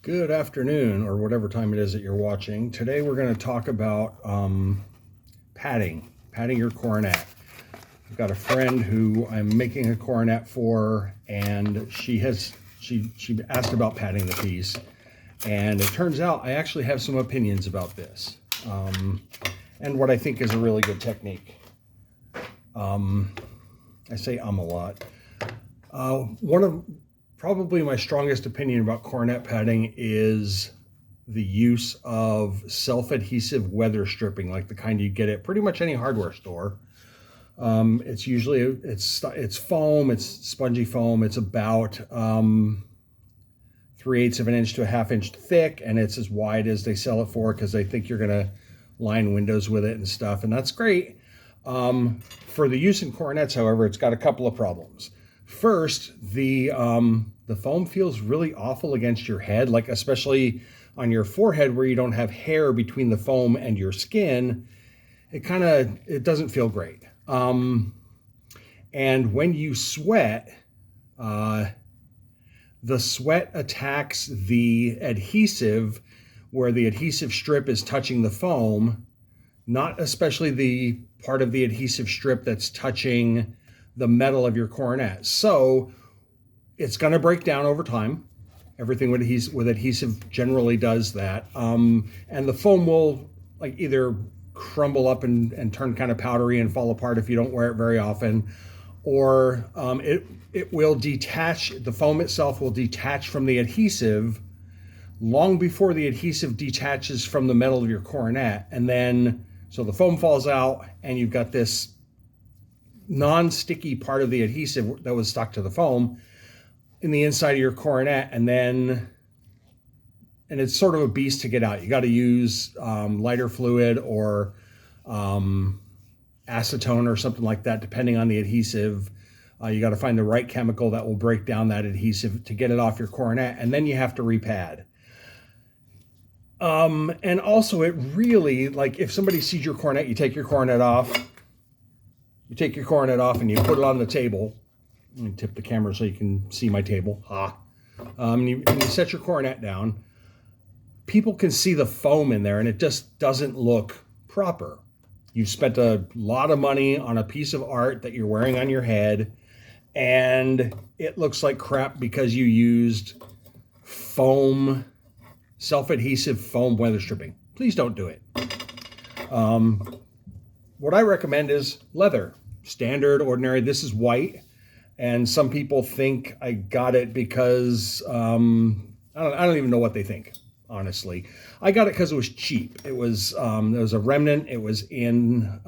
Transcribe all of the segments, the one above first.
Good afternoon, or whatever time it is that you're watching. Today we're going to talk about padding your coronet. I've got a friend who I'm making a coronet for, and she asked about padding the piece, and it turns out I actually have some opinions about this, and what I think is a really good technique. I say a lot. One of Probably my strongest opinion about coronet padding is the use of self-adhesive weather stripping, like the kind you get at pretty much any hardware store. It's usually it's foam, it's spongy foam. It's about 3/8 of an inch to a half inch thick, and it's as wide as they sell it for because they think you're gonna line windows with it and stuff, and that's great. For the use in coronets, however, it's got a couple of problems. First, the foam feels really awful against your head, like especially on your forehead where you don't have hair between the foam and your skin. It doesn't feel great. And when you sweat, the sweat attacks the adhesive where the adhesive strip is touching the foam, not especially the part of the adhesive strip that's touching the metal of your coronet. So it's going to break down over time. Everything with adhesive generally does that. And the foam will either crumble up and turn kind of powdery and fall apart if you don't wear it very often, or it will detach. The foam itself will detach from the adhesive long before the adhesive detaches from the metal of your coronet. And then, so the foam falls out and you've got this non-sticky part of the adhesive that was stuck to the foam in the inside of your coronet, and it's sort of a beast to get out. You got to use lighter fluid or acetone or something like that, depending on the adhesive. You got to find the right chemical that will break down that adhesive to get it off your coronet, and then you have to repad. And also, it really, like, if somebody sees your coronet, you take your coronet off and you put it on the table. Let me tip the camera so you can see my table. And you set your coronet down. People can see the foam in there and it just doesn't look proper. You've spent a lot of money on a piece of art that you're wearing on your head, and it looks like crap because you used foam, self-adhesive foam weather stripping. Please don't do it. What I recommend is leather, standard, ordinary. This is white, and some people think I got it because I don't even know what they think. Honestly, I got it because it was cheap. It was there was a remnant. It was in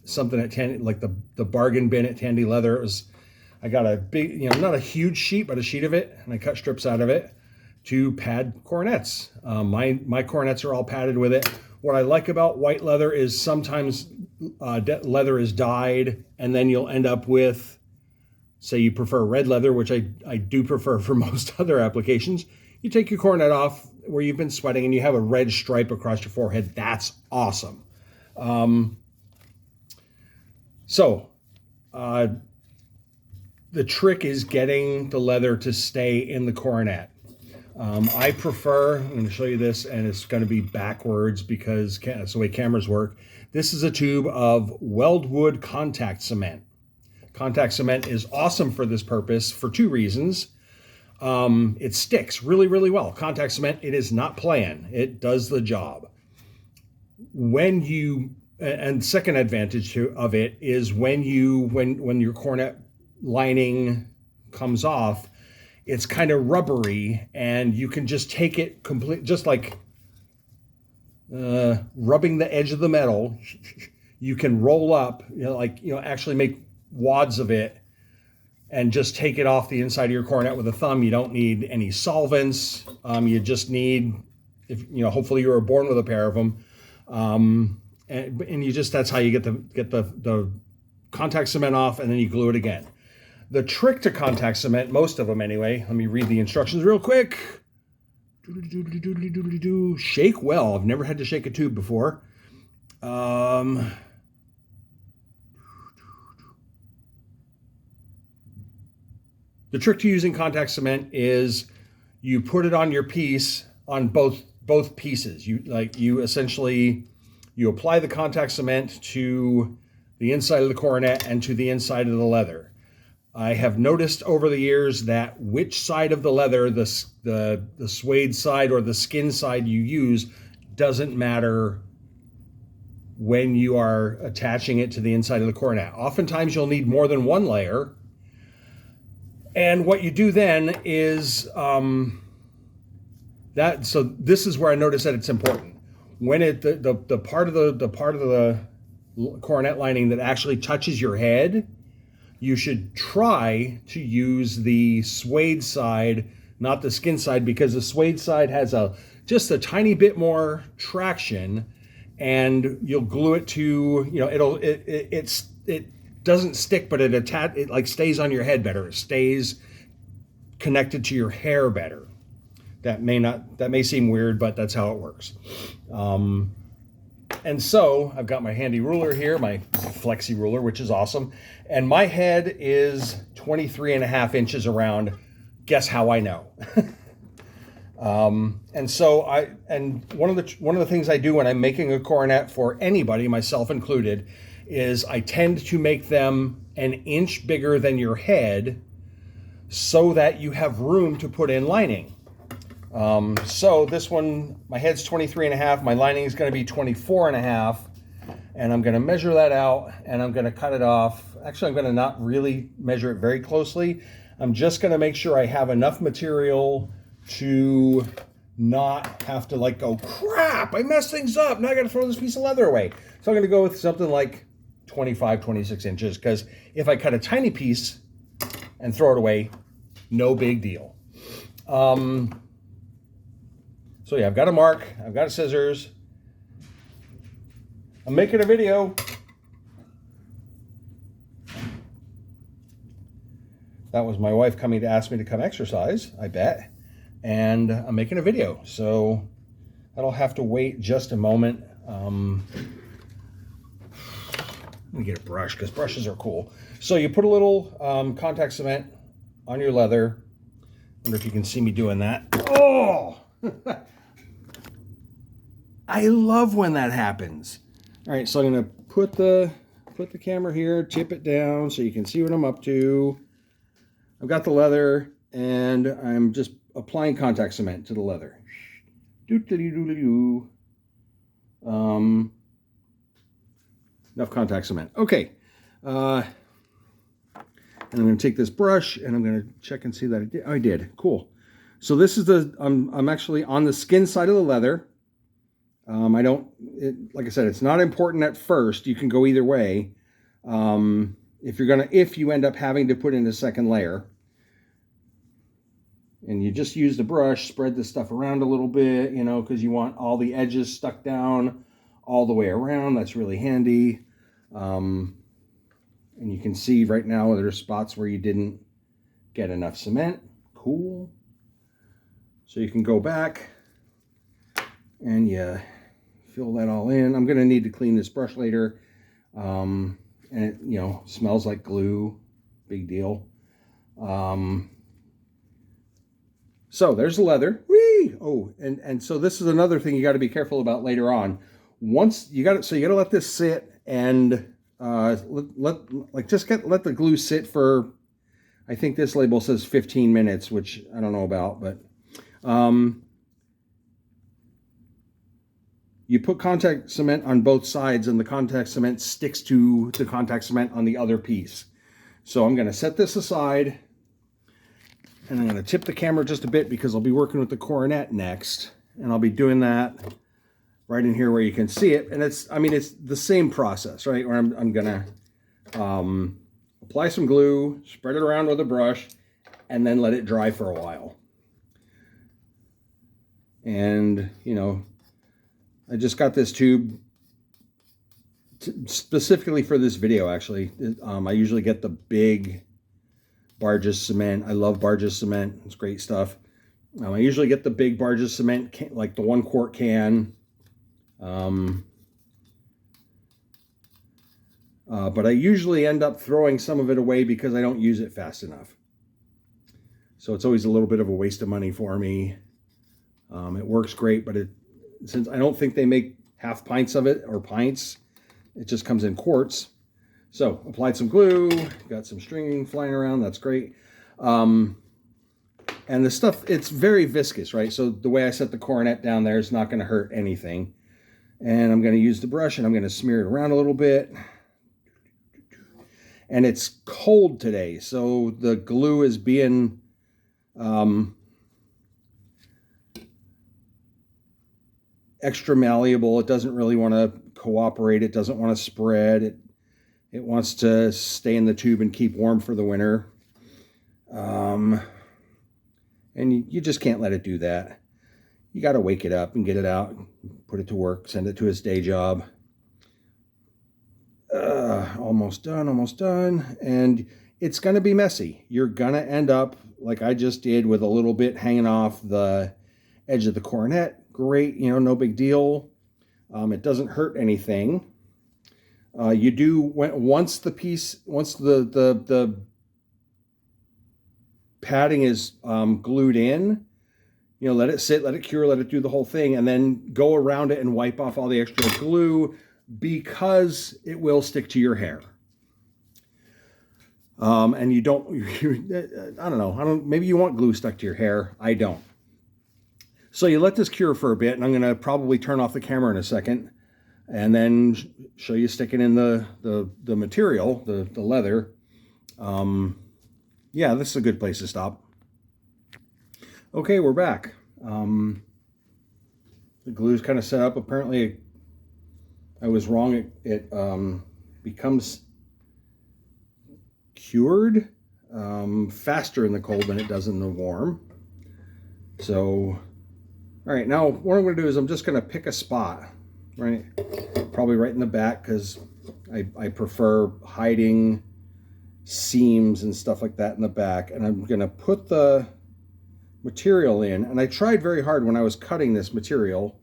something at Tandy, like the bargain bin at Tandy Leather. I got a big, not a huge sheet, but a sheet of it, and I cut strips out of it to pad coronets. My coronets are all padded with it. What I like about white leather is sometimes leather is dyed, and then you'll end up with, say you prefer red leather, which I do prefer for most other applications. You take your coronet off where you've been sweating and you have a red stripe across your forehead. That's awesome. The trick is getting the leather to stay in the coronet. I'm going to show you this, and it's going to be backwards because that's the way cameras work. This is a tube of Weldwood contact cement. Contact cement is awesome for this purpose for two reasons. It sticks really, really well. Contact cement, it is not playing. It does the job. And second advantage of it is when your coronet lining comes off, it's kind of rubbery, and you can just take it just like rubbing the edge of the metal. You can roll up, actually make wads of it and just take it off the inside of your coronet with a thumb. You don't need any solvents. You just need, hopefully you were born with a pair of them. And that's how you get the contact cement off, and then you glue it again. The trick to contact cement, most of them anyway, let me read the instructions real quick. Shake well. I've never had to shake a tube before. The trick to using contact cement is you put it on your piece on both pieces. You essentially you apply the contact cement to the inside of the coronet and to the inside of the leather. I have noticed over the years that which side of the leather, the suede side or the skin side you use, doesn't matter when you are attaching it to the inside of the coronet. Oftentimes you'll need more than one layer. And what you do then is so this is where I notice that it's important. When the part of the coronet lining that actually touches your head, you should try to use the suede side, not the skin side, because the suede side has just a tiny bit more traction, and you'll glue it to, it doesn't stick, but it like stays on your head better. It stays connected to your hair better. That may seem weird, but that's how it works. And so I've got my handy ruler here, my flexi ruler, which is awesome. And my head is 23.5 inches around. Guess how I know? And so one of the things I do when I'm making a coronet for anybody, myself included, is I tend to make them an inch bigger than your head so that you have room to put in lining. So this one, my head's 23.5, my lining is going to be 24.5, and I'm going to measure that out, and I'm going to cut it off. Actually, I'm going to not really measure it very closely. I'm just going to make sure I have enough material to not have to like go, crap, I messed things up, now I got to throw this piece of leather away. So I'm going to go with something like 25, 26 inches, because if I cut a tiny piece and throw it away, no big deal. So yeah, I've got a mark, I've got a scissors. I'm making a video. That was my wife coming to ask me to come exercise, I bet. And I'm making a video, so that'll have to wait just a moment. Let me get a brush, because brushes are cool. So you put a little contact cement on your leather. Wonder if you can see me doing that. Oh! I love when that happens. All right, so I'm gonna put the camera here, tip it down so you can see what I'm up to. I've got the leather, and I'm just applying contact cement to the leather. Enough contact cement. Okay. And I'm going to take this brush, and I'm going to check and see that I did. Oh, I did. Cool. So this is I'm actually on the skin side of the leather. Like I said, it's not important at first. You can go either way. If you end up having to put in a second layer, and you just use the brush, spread this stuff around a little bit, because you want all the edges stuck down all the way around. That's really handy. And you can see right now there are spots where you didn't get enough cement. Cool. So you can go back and you fill that all in. I'm going to need to clean this brush later. And it, smells like glue. Big deal. So there's the leather. Whee! Oh, and so this is another thing you got to be careful about later on. Once you got to let this sit and let the glue sit for, I think this label says 15 minutes, which I don't know about, but you put contact cement on both sides, and the contact cement sticks to the contact cement on the other piece. So I'm going to set this aside, and I'm going to tip the camera just a bit because I'll be working with the coronet next, and I'll be doing that right in here where you can see it. And it's the same process, right? Where I'm going to apply some glue, spread it around with a brush, and then let it dry for a while. And, I just got this tube specifically for this video, actually. I usually get the big Barges cement. I love Barges cement. It's great stuff. I usually get the big Barges cement, like the 1 quart can. But I usually end up throwing some of it away because I don't use it fast enough. So it's always a little bit of a waste of money for me. It works great, but since I don't think they make half pints of it or pints, it just comes in quarts. So applied some glue, got some string flying around. That's great. And the stuff, it's very viscous, right? So the way I set the coronet down there is not going to hurt anything. And I'm going to use the brush and I'm going to smear it around a little bit. And it's cold today, so the glue is being extra malleable. It doesn't really want to cooperate. It doesn't want to spread. It wants to stay in the tube and keep warm for the winter. And you just can't let it do that. You got to wake it up and get it out, put it to work, send it to its day job. Almost done. And it's going to be messy. You're going to end up like I just did with a little bit hanging off the edge of the coronet. Great, no big deal. It doesn't hurt anything. You do, once the padding is glued in, let it sit, let it cure, let it do the whole thing, and then go around it and wipe off all the extra glue, because it will stick to your hair. And you don't, I don't know, maybe you want glue stuck to your hair. I don't. So you let this cure for a bit, and I'm going to probably turn off the camera in a second and then show you sticking in the material, the leather. Yeah, this is a good place to stop. Okay, we're back. The glue's kind of set up. Apparently, I was wrong. It becomes cured faster in the cold than it does in the warm. So, all right, now what I'm going to do is I'm just going to pick a spot, right? Probably right in the back, because I prefer hiding seams and stuff like that in the back. And I'm going to put the material in. And I tried very hard when I was cutting this material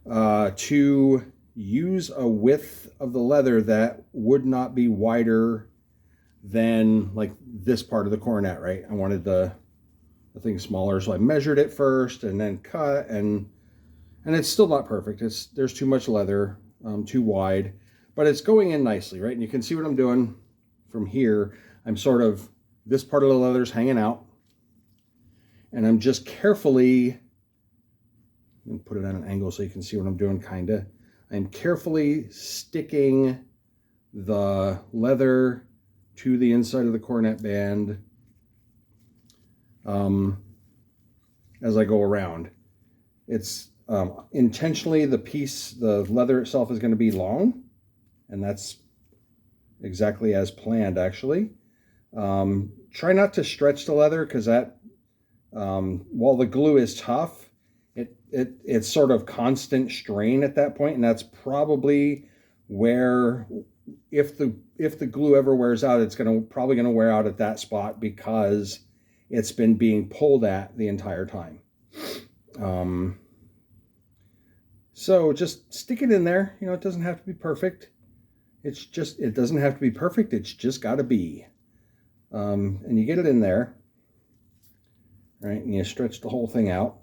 to use a width of the leather that would not be wider than like this part of the coronet, right? I wanted the thing smaller, so I measured it first and then cut, and it's still not perfect. There's too much leather, too wide, but it's going in nicely, right? And you can see what I'm doing from here. I'm sort of, this part of the leather's hanging out, and I'm just carefully, I'm put it at an angle so you can see what I'm doing, kinda. I'm carefully sticking the leather to the inside of the coronet band as I go around. It's intentionally, the leather itself is going to be long, and that's exactly as planned, actually. Try not to stretch the leather, because that, while the glue is tough, it's sort of constant strain at that point, and that's probably where, if the glue ever wears out, it's probably gonna wear out at that spot, because it's been being pulled at the entire time. So just stick it in there. It doesn't have to be perfect. It doesn't have to be perfect. It's just got to be. And you get it in there, right? And you stretch the whole thing out.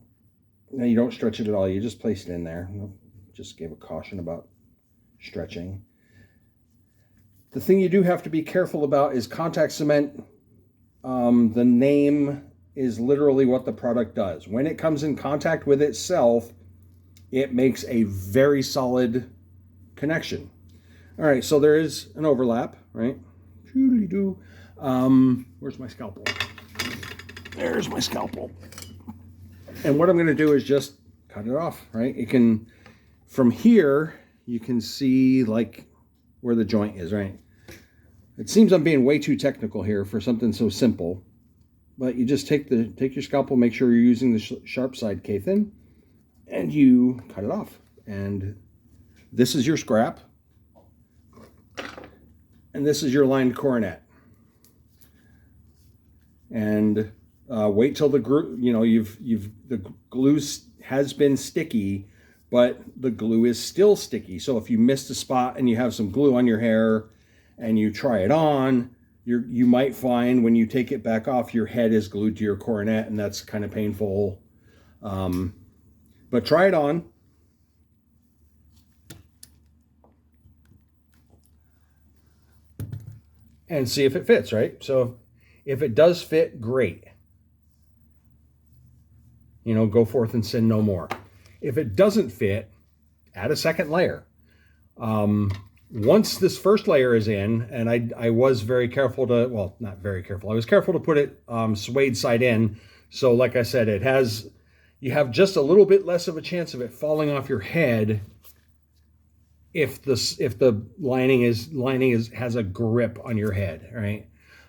No, you don't stretch it at all. You just place it in there. Just gave a caution about stretching. The thing you do have to be careful about is contact cement. The name is literally what the product does. When it comes in contact with itself, it makes a very solid connection. All right, so there is an overlap, right? Where's my scalpel? There's my scalpel. And what I'm going to do is just cut it off, right? You can, from here, you can see like where the joint is, right? It seems I'm being way too technical here for something so simple, but you just take your scalpel, make sure you're using the sharp side Kathan, and you cut it off. And this is your scrap, and this is your lined coronet. And wait till the glue, the glue has been sticky, but the glue is still sticky. So if you missed a spot and you have some glue on your hair and you try it on, You might find when you take it back off, your head is glued to your coronet, and that's kind of painful. But try it on. And see if it fits, right? So if it does fit, great. Go forth and sin no more. If it doesn't fit, add a second layer. Once this first layer is in, and I was very careful to, well, not very careful, I was careful to put it suede side in. So like I said, you have just a little bit less of a chance of it falling off your head if the lining has a grip on your head, right?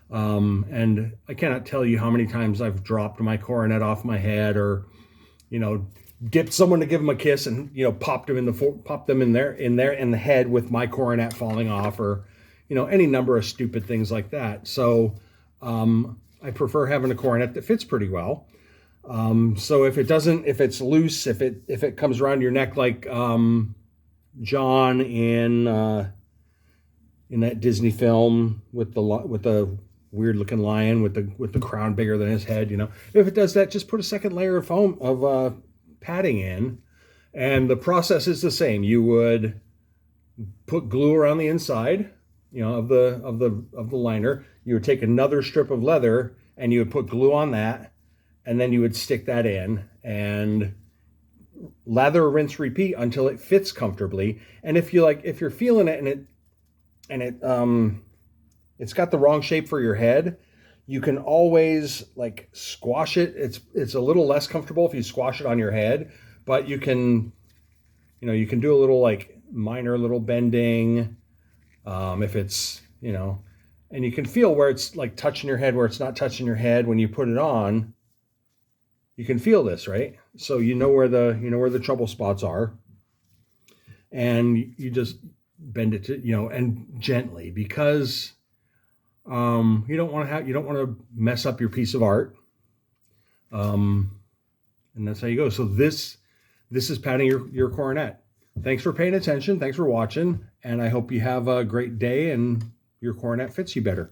And I cannot tell you how many times I've dropped my coronet off my head, or dipped someone to give them a kiss and popped them in the head with my coronet falling off, or any number of stupid things like that. So I prefer having a coronet that fits pretty well. So if it's loose, if it comes around your neck like John in that Disney film with the weird looking lion with the crown bigger than his head, if it does that, just put a second layer of foam of padding in, and the process is the same. You would put glue around the inside, of the liner. You would take another strip of leather and you would put glue on that, and then you would stick that in and lather, rinse, repeat until it fits comfortably. And if you're feeling it and it's got the wrong shape for your head, you can always squash it. It's a little less comfortable if you squash it on your head, but you can do a little minor little bending if it's and you can feel where it's touching your head, where it's not touching your head when you put it on. You can feel this, right? So where the trouble spots are, and you just bend it to and gently, because you don't want to mess up your piece of art, and that's how you go. So this is padding your coronet. Thanks for paying attention. Thanks for watching, and I hope you have a great day and your coronet fits you better.